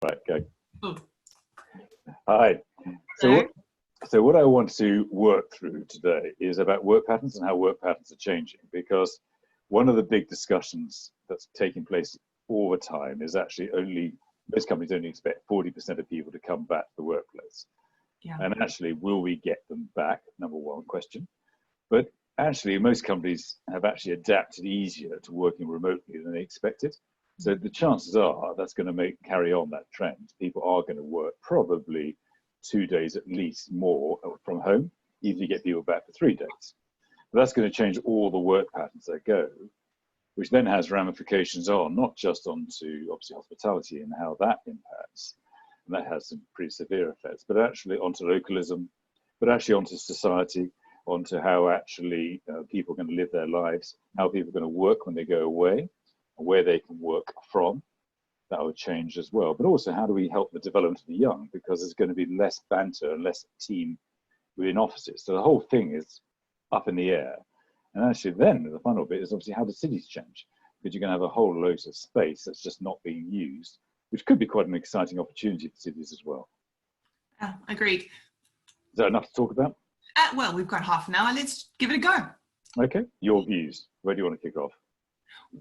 Right, go. Oh, Hi. So, hello. what- so what I want to work through today is about work patterns and how work patterns are changing. Because one of the big discussions that's taking place all the time is actually most companies only expect 40% of people to come back to the workplace. Yeah. And actually, will we get them back? Number one question. But actually, most companies have actually adapted easier to working remotely than they expected. So the chances are that's going to carry on that trend. People are going to work probably 2 days at least more from home, even if you get people back for 3 days. But that's going to change all the work patterns that go, which then has ramifications on not just onto obviously hospitality and how that impacts, and that has some pretty severe effects, but actually onto localism, but actually onto society, onto how actually people are going to live their lives, how people are going to work when they go away, and where they can work from. That will change as well. But also, how do we help the development of the young? Because there's going to be less banter and less team within offices. So the whole thing is up in the air. And actually, then the final bit is obviously how do cities change? Because you're going to have a whole load of space that's just not being used, which could be quite an exciting opportunity for cities as well. Agreed. Is that enough to talk about? Well, we've got half an hour. Let's give it a go. Okay, your views. Where do you want to kick off?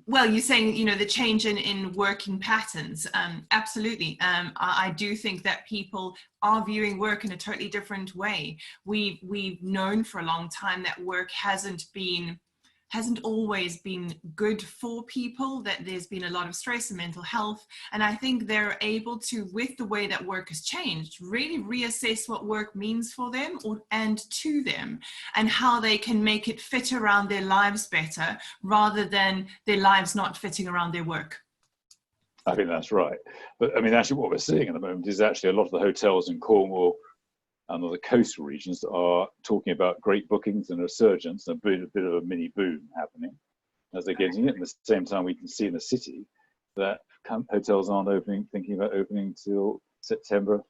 Well, you're saying, the change in working patterns. Absolutely. I do think that people are viewing work in a totally different way. We've known for a long time that work hasn't always been good for people, that there's been a lot of stress and mental health. And I think they're able to, with the way that work has changed, really reassess what work means for them and to them, and how they can make it fit around their lives better rather than their lives not fitting around their work. I think that's right. But I mean, actually what we're seeing at the moment is actually a lot of the hotels in Cornwall and the coastal regions are talking about great bookings and a resurgence, and a bit of a mini boom happening as they're getting it. At the same time, we can see in the city that hotels aren't thinking about opening till September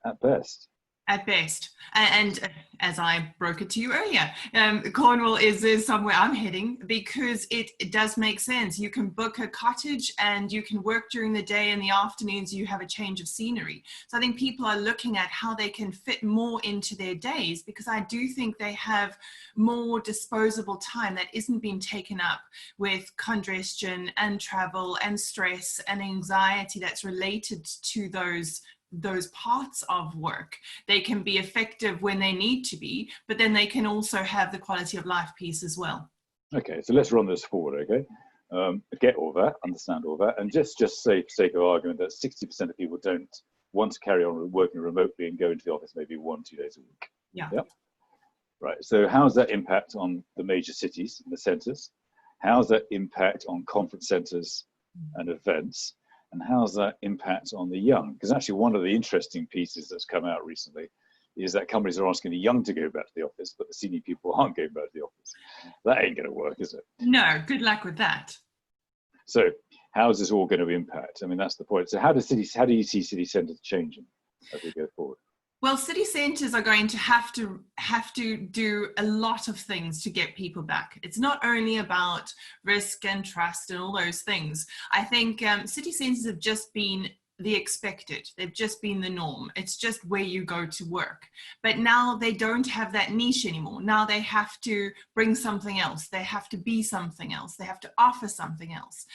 at best. At best. And as I broke it to you earlier, Cornwall is somewhere I'm heading because it does make sense. You can book a cottage and you can work during the day, and the afternoons you have a change of scenery. So I think people are looking at how they can fit more into their days, because I do think they have more disposable time that isn't being taken up with congestion and travel and stress and anxiety that's related to those parts of work. They can be effective when they need to be, but then they can also have the quality of life piece as well. Okay, so let's run this forward, okay? Get all that, understand all that, and just say, for sake of argument, that 60% of people don't want to carry on working remotely and go into the office maybe 1-2 days a week. Yeah. Yep. Right, so how does that impact on the major cities and the centres? How does that impact on conference centres and events? And how does that impact on the young? Because actually one of the interesting pieces that's come out recently is that companies are asking the young to go back to the office, but the senior people aren't going back to the office. That ain't going to work, is it? No, good luck with that. So how is this all going to impact? I mean, that's the point. So how do you see city centres changing as we go forward? Well, city centres are going to have to do a lot of things to get people back. It's not only about risk and trust and all those things. I think city centres have just been the expected. They've just been the norm. It's just where you go to work. But now they don't have that niche anymore. Now they have to bring something else. They have to be something else. They have to offer something else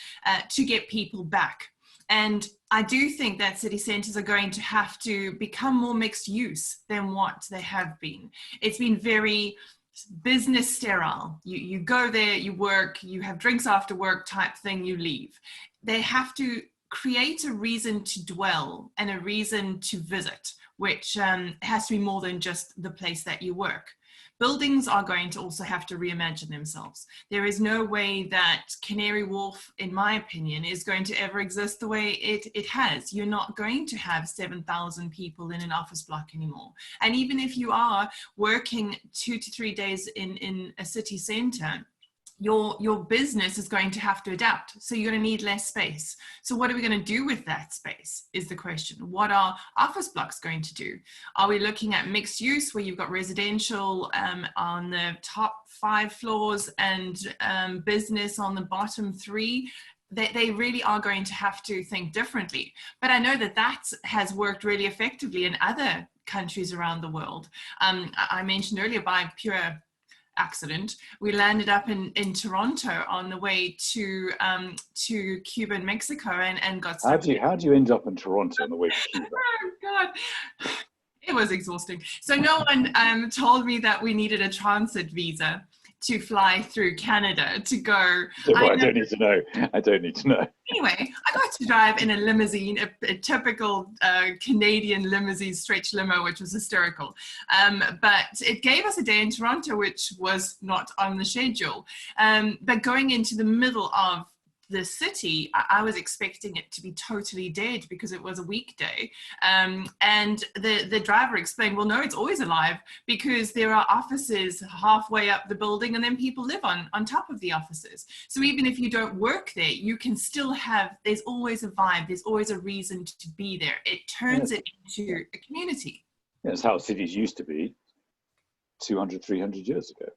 to get people back. And I do think that city centres are going to have to become more mixed use than what they have been. It's been very business sterile. You go there, you work, you have drinks after work type thing, you leave. They have to create a reason to dwell and a reason to visit, which has to be more than just the place that you work. Buildings are going to also have to reimagine themselves. There is no way that Canary Wharf, in my opinion, is going to ever exist the way it has. You're not going to have 7,000 people in an office block anymore. And even if you are working 2 to 3 days in a city centre, your business is going to have to adapt. So you're going to need less space. So what are we going to do with that space is the question. What are office blocks going to do? Are we looking at mixed use where you've got residential on the top 5 floors and business on the bottom 3? they really are going to have to think differently. But I know that that has worked really effectively in other countries around the world. I mentioned earlier, by pure accident, we landed up in Toronto on the way to Cuba and Mexico, and got stuck. How do you end up in Toronto on the way to Cuba? Oh God, it was exhausting. So no one told me that we needed a transit visa to fly through Canada to go. I don't need to know. I don't need to know. Anyway, I got to drive in a limousine, a typical Canadian limousine, stretch limo, which was hysterical. But it gave us a day in Toronto, which was not on the schedule. But going into the middle of the city, I was expecting it to be totally dead because it was a weekday. And the driver explained, well, no, it's always alive because there are offices halfway up the building and then people live on top of the offices. So even if you don't work there, you can still there's always a vibe, there's always a reason to be there. It turns it into a community. That's how cities used to be 200, 300 years ago.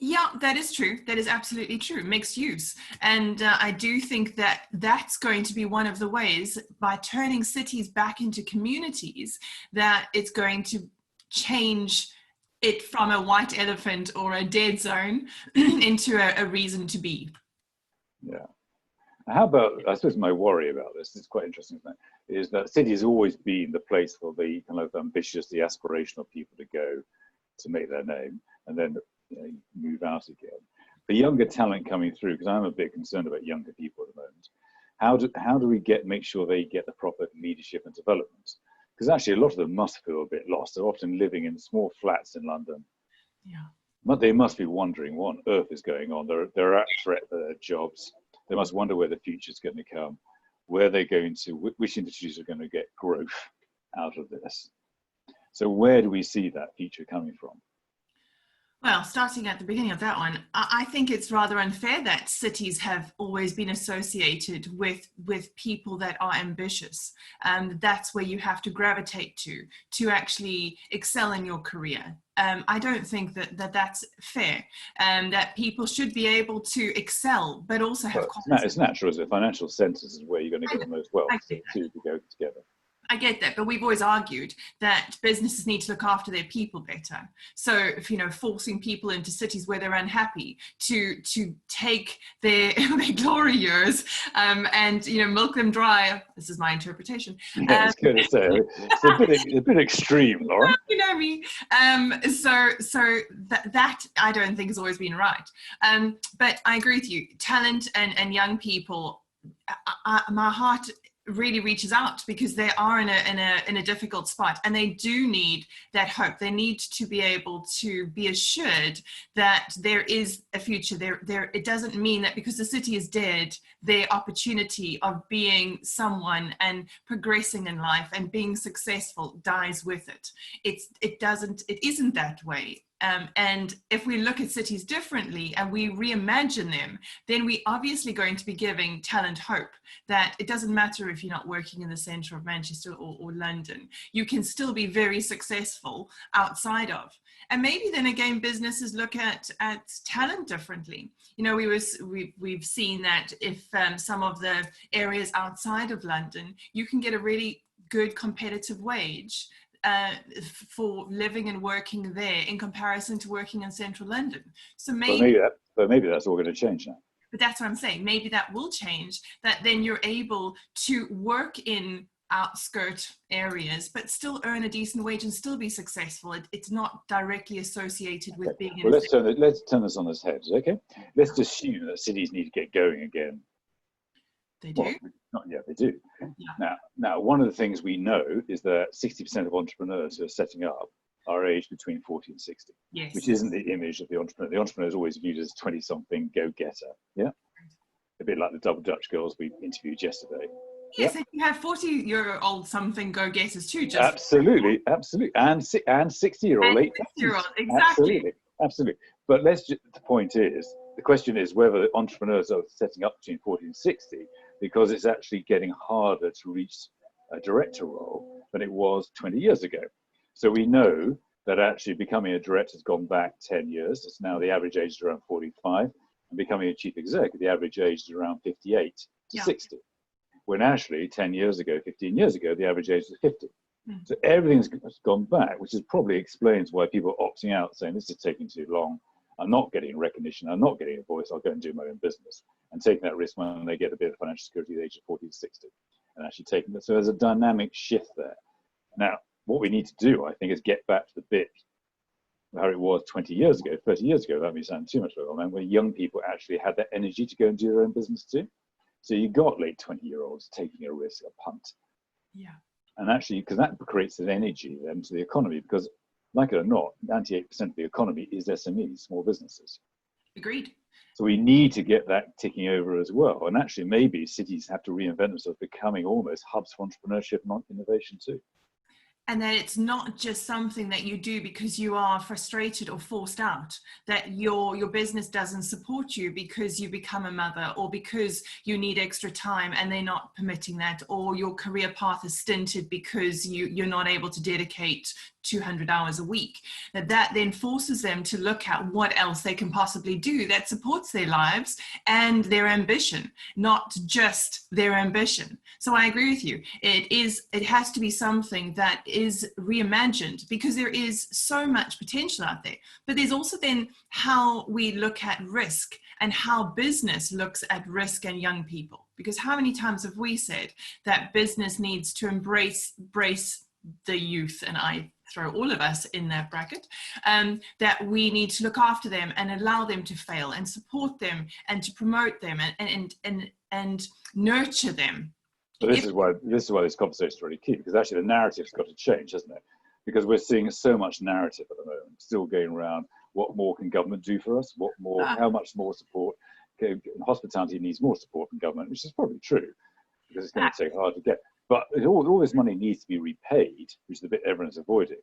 Yeah, that is true. That is absolutely true. Mixed use. And I do think that that's going to be one of the ways, by turning cities back into communities, that it's going to change it from a white elephant or a dead zone into a reason to be. Yeah. How about, I suppose my worry about this, it's quite interesting, isn't it, is that city has always been the place for the kind of ambitious, the aspirational people to go to make their name, and then move out again. The younger talent coming through, because I'm a bit concerned about younger people at the moment. How do we make sure they get the proper leadership and development? Because actually, a lot of them must feel a bit lost. They're often living in small flats in London. Yeah. But they must be wondering what on earth is going on. They're at threat for their jobs. They must wonder where the future is going to come, where they're going to, which industries are going to get growth out of this. So where do we see that future coming from? Well, starting at the beginning of that one, I think it's rather unfair that cities have always been associated with people that are ambitious. That's where you have to gravitate to actually excel in your career. I don't think that's fair, that people should be able to excel, but also have confidence. It's natural, as a financial centres is where you're going to get the most wealth. So the two go together. I get that, but we've always argued that businesses need to look after their people better. So if, forcing people into cities where they're unhappy to take their glory years and milk them dry. This is my interpretation. Yeah, I was going to say it's a bit extreme, Lauren. You know me. So that I don't think has always been right. But I agree with you. Talent and young people. My heart really reaches out because they are in a difficult spot, and they do need that hope. They need to be able to be assured that there is a future there. It doesn't mean that because the city is dead, their opportunity of being someone and progressing in life and being successful dies with it. It isn't that way. And if we look at cities differently and we reimagine them, then we're obviously going to be giving talent hope that it doesn't matter if you're not working in the centre of Manchester or London. You can still be very successful outside of. And maybe then again, businesses look at talent differently. We've seen that if some of the areas outside of London, you can get a really good competitive wage for living and working there in comparison to working in central London. So maybe that's all going to change now. But that's what I'm saying. Maybe that will change, that then you're able to work in outskirt areas but still earn a decent wage and still be successful. It's not directly associated with being in let's turn this on its head, okay? Let's assume that cities need to get going again. They do? Well, they do. Yeah. Now, one of the things we know is that 60% of entrepreneurs who are setting up are aged between 40 and 60, yes. Which isn't the image of the entrepreneur. The entrepreneur is always viewed as 20-something go-getter, yeah? A bit like the double Dutch girls we interviewed yesterday. Yes, and you have 40-year-old something go-getters too. Absolutely. And 60-year-old, late 60-year-old, exactly. Absolutely. But the point is, the question is whether entrepreneurs are setting up between 40 and 60 because it's actually getting harder to reach a director role than it was 20 years ago. So we know that actually becoming a director has gone back 10 years. It's now the average age is around 45. and becoming a chief exec, the average age is around 58 to Yeah. 60. When actually 10 years ago, 15 years ago, the average age was 50. So everything's gone back, which is probably explains why people are opting out, saying this is taking too long. I'm not getting recognition. I'm not getting a voice. I'll go and do my own business, and taking that risk when they get a bit of financial security at the age of 40 to 60, and actually taking it. So there's a dynamic shift there. Now, what we need to do, I think, is get back to the bit how it was 20 years ago, 30 years ago. That may sound too much of a man, where young people actually had that energy to go and do their own business too. So you got late 20-year-olds taking a risk, a punt. Yeah. And actually, because that creates an energy then to the economy, because like it or not, 98% of the economy is SMEs, small businesses. Agreed. So we need to get that ticking over as well. And actually, maybe cities have to reinvent themselves, becoming almost hubs for entrepreneurship and innovation too. And that it's not just something that you do because you are frustrated or forced out, that your business doesn't support you because you become a mother or because you need extra time and they're not permitting that, or your career path is stinted because you're not able to dedicate 200 hours a week. That then forces them to look at what else they can possibly do that supports their lives and their ambition, not just their ambition. So I agree with you. It has to be something that is reimagined, because there is so much potential out there. But there's also then how we look at risk and how business looks at risk and young people. Because how many times have we said that business needs to embrace the youth, and I throw all of us in that bracket, that we need to look after them and allow them to fail and support them and to promote them and nurture them. But this is why this conversation is really key, because actually the narrative's got to change, hasn't it? Because we're seeing so much narrative at the moment, still going around, what more can government do for us? What more, how much more support? Hospitality needs more support from government, which is probably true, because it's going to take hard to get. But all this money needs to be repaid, which is the bit everyone's avoiding.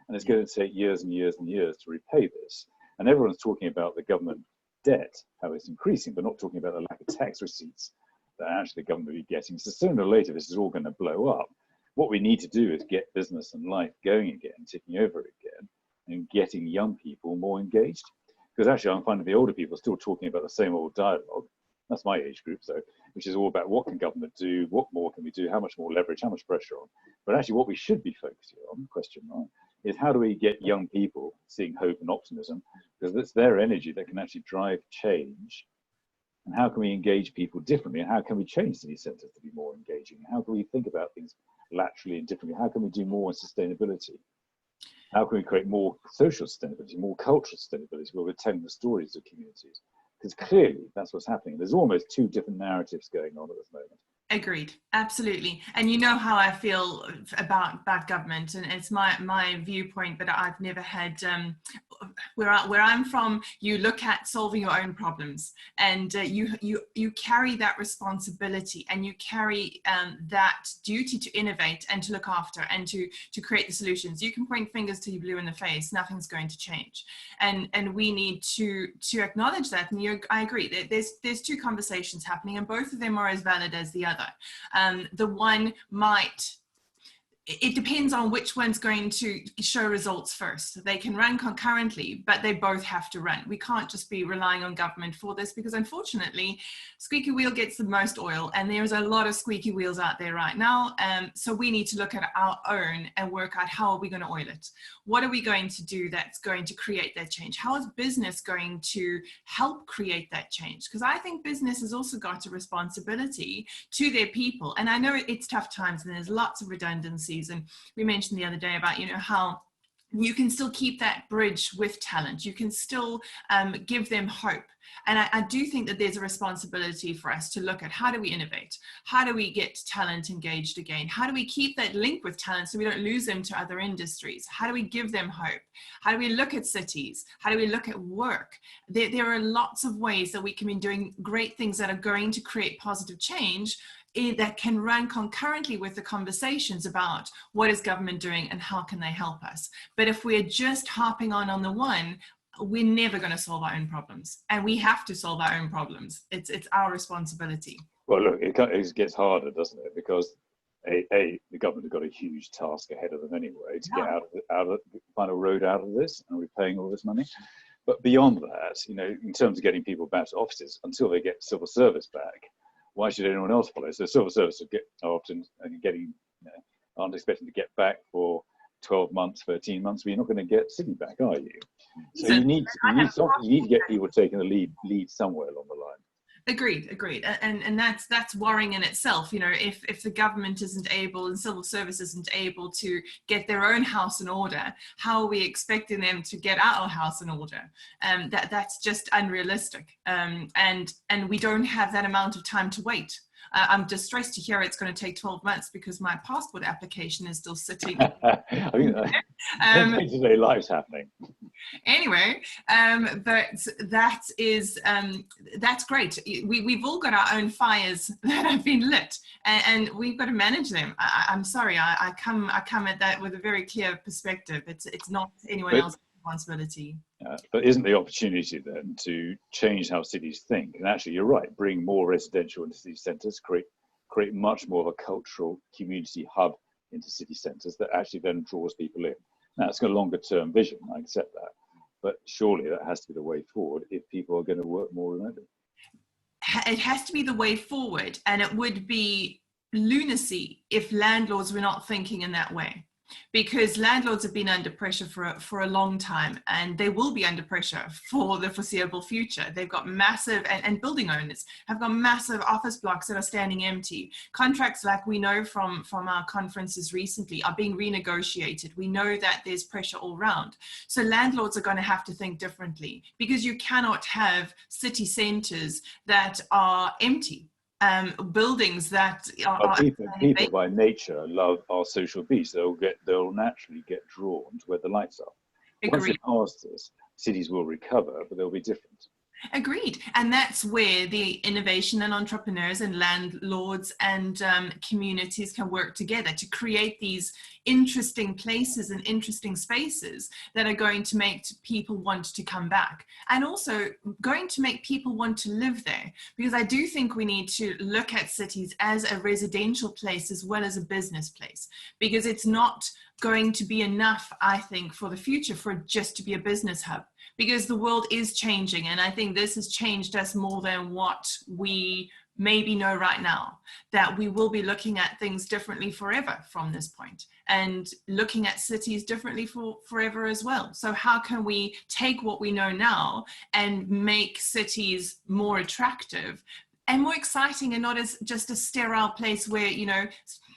And it's going to take years and years and years to repay this. And everyone's talking about the government debt, how it's increasing, but not talking about the lack of tax receipts that actually the government will be getting. So sooner or later, this is all going to blow up. What we need to do is get business and life going again, ticking over again, and getting young people more engaged. Because actually, I'm finding the older people still talking about the same old dialogue. That's my age group, so, which is all about what can government do, what more can we do, how much more leverage, how much pressure on. But actually what we should be focusing on, question mark, is how do we get young people seeing hope and optimism, because it's their energy that can actually drive change. And how can we engage people differently, and how can we change city centres to be more engaging? How can we think about things laterally and differently? How can we do more in sustainability? How can we create more social sustainability, more cultural sustainability, where we're telling the stories of communities? Because clearly that's what's happening. There's almost two different narratives going on at this moment. Agreed, absolutely. And you know how I feel about government, and it's my viewpoint, but I've never had, where I'm from, you look at solving your own problems, and you carry that responsibility, and you carry that duty to innovate and to look after and to create the solutions. You can point fingers till you're blue in the face, nothing's going to change. And we need to acknowledge that. And I agree, there's two conversations happening, and both of them are as valid as the other. The one it depends on which one's going to show results first. They can run concurrently, but they both have to run. We can't just be relying on government for this, because unfortunately, squeaky wheel gets the most oil, and there's a lot of squeaky wheels out there right now. So we need to look at our own and work out, how are we going to oil it? What are we going to do that's going to create that change? How is business going to help create that change? Because I think business has also got a responsibility to their people. And I know it's tough times, and there's lots of redundancies. And we mentioned the other day about, how you can still keep that bridge with talent. You can still give them hope. And I do think that there's a responsibility for us to look at, how do we innovate? How do we get talent engaged again? How do we keep that link with talent so we don't lose them to other industries? How do we give them hope? How do we look at cities? How do we look at work? There are lots of ways that we can be doing great things that are going to create positive change, that can run concurrently with the conversations about what is government doing and how can they help us. But if we're just harping on the one, we're never going to solve our own problems, and we have to solve our own problems. It's our responsibility. Well, look, it gets harder, doesn't it? Because the government have got a huge task ahead of them anyway to get out of find a road out of this, and we're paying all this money. But beyond that, in terms of getting people back to offices, until they get civil service back, why should anyone else follow? So civil service are often aren't expecting to get back for 12 months, 13 months, but you're not going to get city back, are you? So you need to get people taking the lead somewhere along the line. Agreed. And that's worrying in itself. If the government isn't able and civil service isn't able to get their own house in order, how are we expecting them to get our house in order? That's just unrealistic. And we don't have that amount of time to wait. I'm distressed to hear it's going to take 12 months because my passport application is still sitting. I mean, day-to-day life's happening. Anyway, but that's great. We've all got our own fires that have been lit, and we've got to manage them. I'm sorry, I come at that with a very clear perspective. It's not anyone else's responsibility. But isn't the opportunity then to change how cities think? And actually, you're right, bring more residential into city centres, create much more of a cultural community hub into city centres that actually then draws people in. Now, it's got a longer term vision, I accept that. But surely that has to be the way forward if people are going to work more remotely. It has to be the way forward, and it would be lunacy if landlords were not thinking in that way. Because landlords have been under pressure for a long time, and they will be under pressure for the foreseeable future. They've got massive, and building owners have got massive office blocks that are standing empty. Contracts, like we know from our conferences recently, are being renegotiated. We know that there's pressure all around. So landlords are going to have to think differently, because you cannot have city centres that are empty. Buildings that are people by nature are social beasts. They'll naturally get drawn to where the lights are. Agreed. Once it passes, cities will recover, but they'll be different. Agreed. And that's where the innovation and entrepreneurs and landlords and communities can work together to create these interesting places and interesting spaces that are going to make people want to come back, and also going to make people want to live there. Because I do think we need to look at cities as a residential place as well as a business place, because it's not going to be enough, I think, for the future for it just to be a business hub. Because the world is changing, and I think this has changed us more than what we maybe know right now, that we will be looking at things differently forever from this point, and looking at cities differently for forever as well. So how can we take what we know now and make cities more attractive and more exciting, and not as just a sterile place where,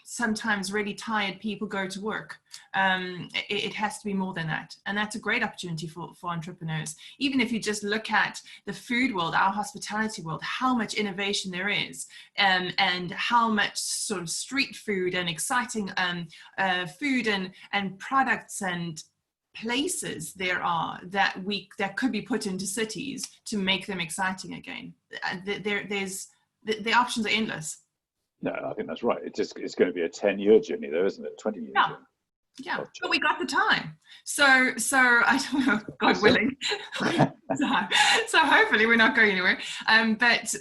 sometimes really tired people go to work. It has to be more than that. And that's a great opportunity for entrepreneurs. Even if you just look at the food world, our hospitality world, how much innovation there is, and how much sort of street food and exciting food and products and places there are that could be put into cities to make them exciting again. The options are endless. No, I think that's right. It's going to be a 10-year journey, though, isn't it? 20-year journey. Yeah, but we got the time. So I don't know, God willing. so hopefully we're not going anywhere. But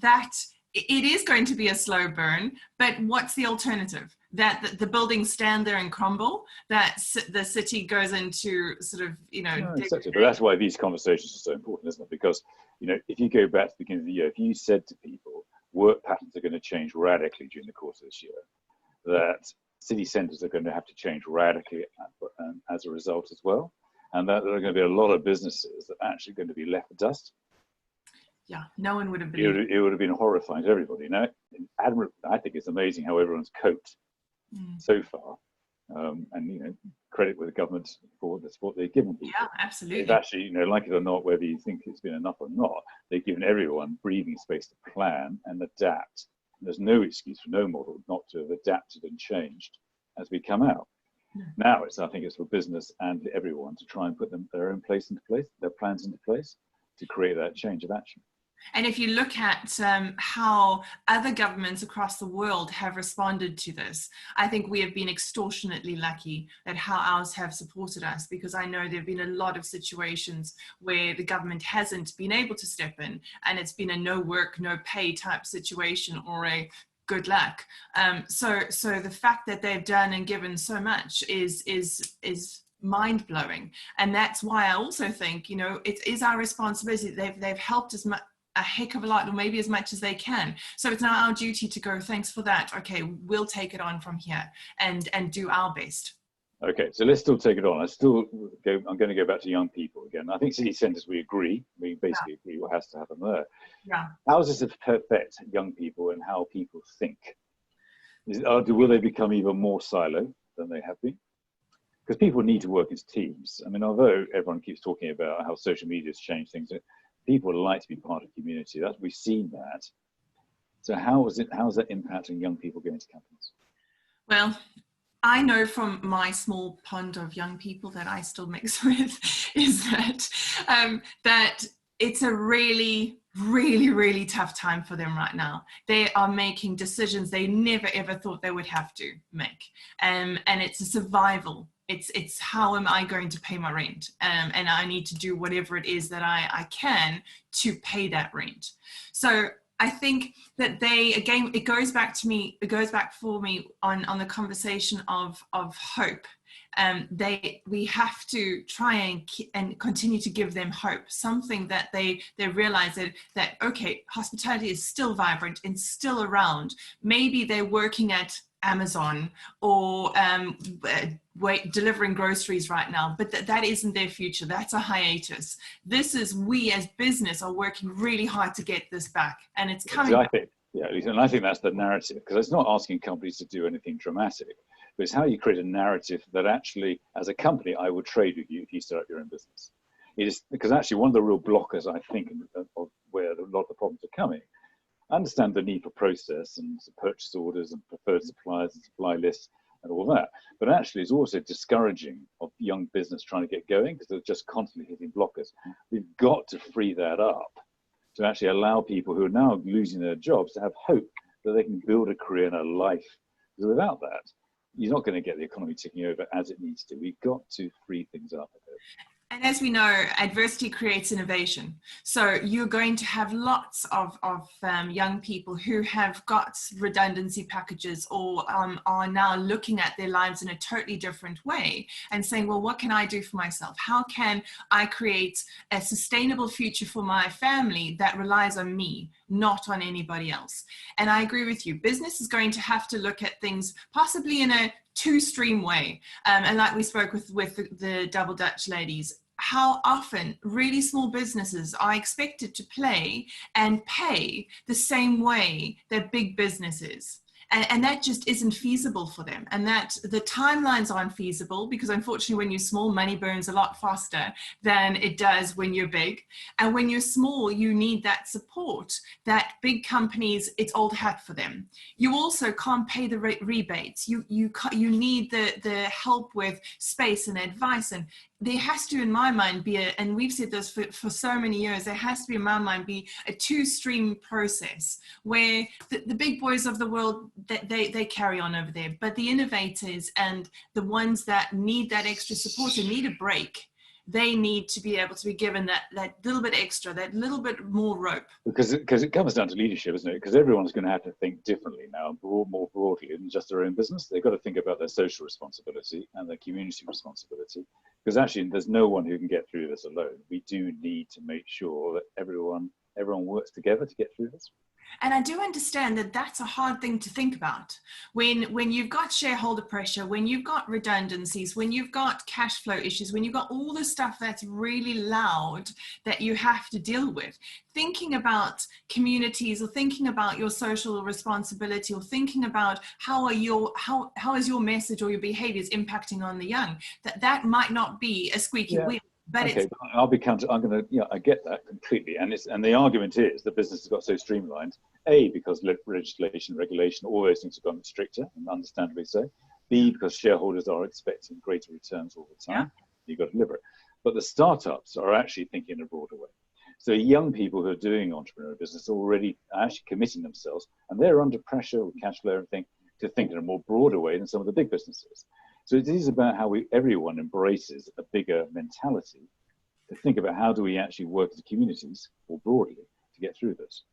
that it is going to be a slow burn. But what's the alternative? That the buildings stand there and crumble, that the city goes into sort of, exactly. But that's why these conversations are so important, isn't it? Because, if you go back to the beginning of the year, if you said to people, work patterns are going to change radically during the course of this year, that city centres are going to have to change radically as a result as well, and that there are going to be a lot of businesses that are actually going to be left for dust. Yeah, no one would have believed it would have been horrifying to everybody. I think it's amazing how everyone's coped so far, and credit with the government for the support they've given people. Yeah, absolutely. They've actually, like it or not, whether you think it's been enough or not, they've given everyone breathing space to plan and adapt. There's no excuse for no model not to have adapted and changed as we come out. Yeah. Now I think it's for business and everyone to try and put their own plans into place to create that change of action. And if you look at how other governments across the world have responded to this, I think we have been extortionately lucky at how ours have supported us, because I know there have been a lot of situations where the government hasn't been able to step in, and it's been a no work, no pay type situation, or a good luck. So the fact that they've done and given so much is mind-blowing. And that's why I also think, you know, it is our responsibility. They've helped us a heck of a lot, or maybe as much as they can. So it's now our duty to go, thanks for that. Okay, we'll take it on from here and do our best. Okay, so let's still take it on. I'm going to go back to young people again. I think city centres, we basically agree what has to happen there. Yeah. How does this affect young people and how people think? Will they become even more silo than they have been? Because people need to work as teams. I mean, although everyone keeps talking about how social media has changed things, people like to be part of community. We've seen that. So how is that impacting young people going to companies? Well, I know from my small pond of young people that I still mix with is that that it's a really, really, really tough time for them right now. They are making decisions they never ever thought they would have to make, and it's a survival. It's how am I going to pay my rent, and I need to do whatever it is that I can to pay that rent. So I think that again, it goes back for me on the conversation of hope. We have to try and continue to give them hope, something that they realize that okay, hospitality is still vibrant and still around. Maybe they're working at Amazon or delivering groceries right now, but that isn't their future. That's a hiatus. This is, we as business are working really hard to get this back, and it's coming. And I think that's the narrative, because it's not asking companies to do anything dramatic, but it's how you create a narrative that actually, as a company, I would trade with you if you start up your own business. It is because actually one of the real blockers, I think, of where a lot of the problems are coming. I understand the need for process and purchase orders and preferred suppliers and supply lists and all that, but actually it's also discouraging of young business trying to get going because they're just constantly hitting blockers. We've got to free that up to actually allow people who are now losing their jobs to have hope that they can build a career and a life. Because without that, you're not going to get the economy ticking over as it needs to. We've got to free things up a bit. And as we know, adversity creates innovation. So you're going to have lots of young people who have got redundancy packages or are now looking at their lives in a totally different way and saying, well, what can I do for myself? How can I create a sustainable future for my family that relies on me, not on anybody else? And I agree with you. Business is going to have to look at things possibly in a two-stream way. And like we spoke with the Double Dutch ladies, how often really small businesses are expected to play and pay the same way that big businesses. And that just isn't feasible for them. And that the timelines aren't feasible because unfortunately when you're small, money burns a lot faster than it does when you're big. And when you're small, you need that support that big companies, it's old hat for them. You also can't pay the rebates. You need the help with space and advice. And there has to, in my mind, be and we've said this for so many years, there has to be, in my mind, be a two-stream process where the big boys of the world, that they carry on over there, but the innovators and the ones that need that extra support and need a break, they need to be able to be given that little bit extra, that little bit more rope. Because it comes down to leadership, isn't it? Because everyone's going to have to think differently now, more broadly than just their own business. They've got to think about their social responsibility and their community responsibility. Because actually, there's no one who can get through this alone. We do need to make sure that everyone works together to get through this. And I do understand that that's a hard thing to think about when you've got shareholder pressure, when you've got redundancies, when you've got cash flow issues, when you've got all the stuff that's really loud that you have to deal with. Thinking about communities or thinking about your social responsibility or thinking about how is your message or your behaviors impacting on the young, that might not be a squeaky wheel. But okay, I'll be counter. I'm going to, I get that completely, and the argument is the business has got so streamlined. A, because legislation, regulation, all those things have gotten stricter, and understandably so. B, because shareholders are expecting greater returns all the time. You've got to deliver it. But the startups are actually thinking in a broader way. So young people who are doing entrepreneurial business already are actually committing themselves, and they're under pressure with cash flow and everything to think in a more broader way than some of the big businesses. So it is about how everyone embraces a bigger mentality to think about how do we actually work as communities more broadly to get through this.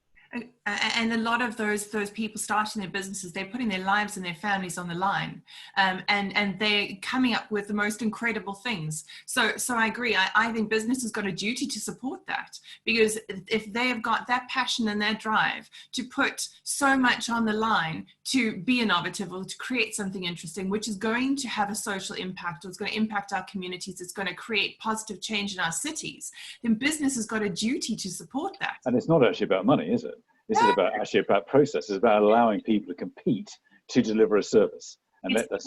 And a lot of those people starting their businesses, they're putting their lives and their families on the line, and they're coming up with the most incredible things. So I agree. I think business has got a duty to support that, because if they have got that passion and that drive to put so much on the line to be innovative or to create something interesting, which is going to have a social impact, or it's going to impact our communities, it's going to create positive change in our cities, then business has got a duty to support that. And it's not actually about money, is it? This is about process. It's about allowing people to compete to deliver a service, and let the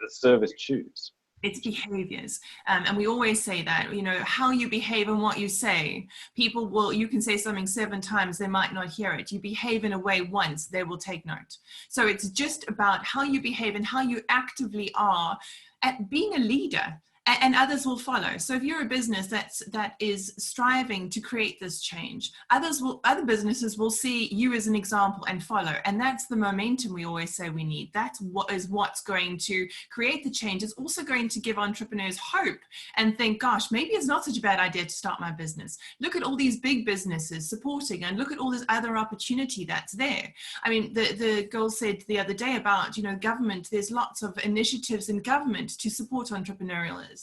service choose. It's behaviors. And we always say that, you know, how you behave and what you say, people will, you can say something 7 times, they might not hear it. You behave in a way once, they will take note. So it's just about how you behave and how you actively are at being a leader. And others will follow. So if you're a business that is striving to create this change, other businesses will see you as an example and follow. And that's the momentum we always say we need. That's what's going to create the change. It's also going to give entrepreneurs hope and think, gosh, maybe it's not such a bad idea to start my business. Look at all these big businesses supporting, and look at all this other opportunity that's there. I mean, the girl said the other day about, you know, government, there's lots of initiatives in government to support entrepreneurialism.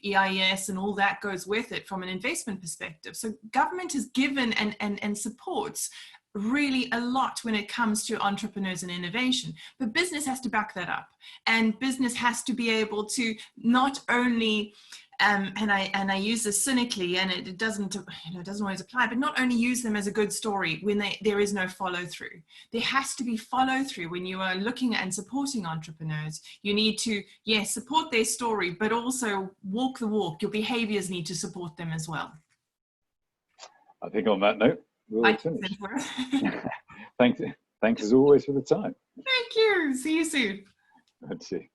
EIS and all that goes with it from an investment perspective. So government has given and supports really a lot when it comes to entrepreneurs and innovation, but business has to back that up, and business has to be able to not only and I use this cynically, and it doesn't always apply, but not only use them as a good story when there is no follow through. There has to be follow through when you are looking at and supporting entrepreneurs. You need to, yes, support their story, but also walk the walk. Your behaviors need to support them as well. I think on that note, we'll finish. Thanks as always for the time. Thank you. See you soon. Good to see you.